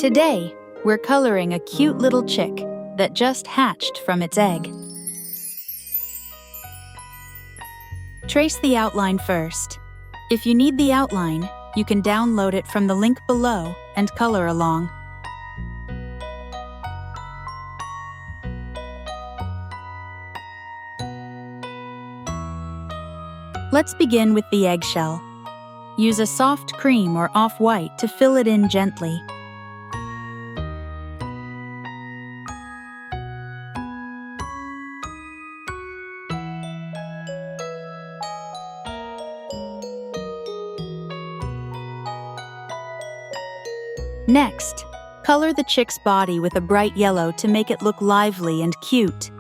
Today, we're coloring a cute little chick that just hatched from its egg. Trace the outline first. If you need the outline, you can download it from the link below and color along. Let's begin with the eggshell. Use a soft cream or off-white to fill it in gently. Next, color the chick's body with a bright yellow to make it look lively and cute.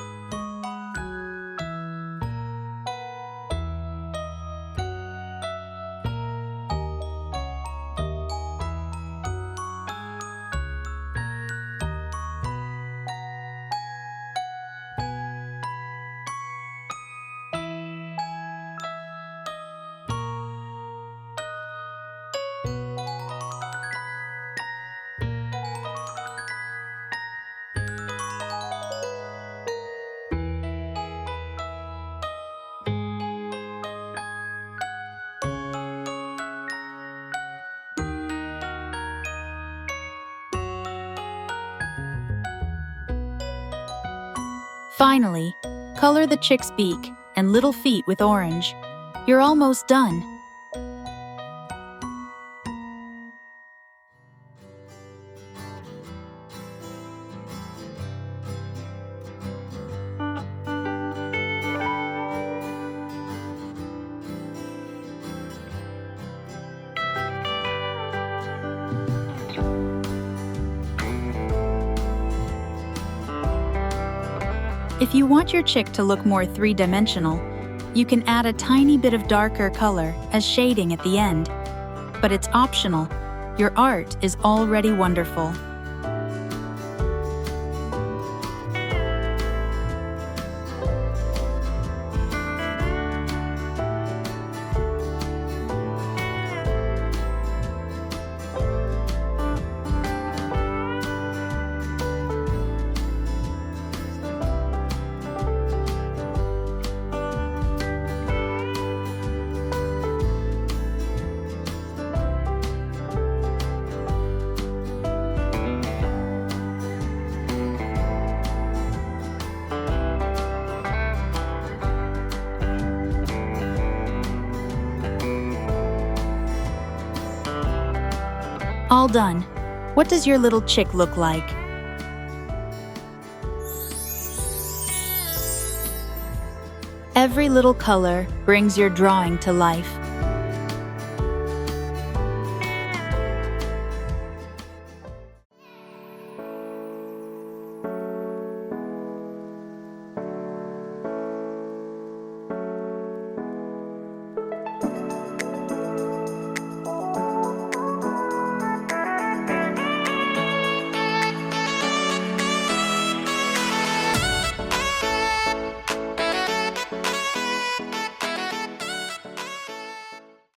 Finally, color the chick's beak and little feet with orange. You're almost done. If you want your chick to look more three-dimensional, you can add a tiny bit of darker color as shading at the end. But it's optional. Your art is already wonderful. All done. What does your little chick look like? Every little color brings your drawing to life.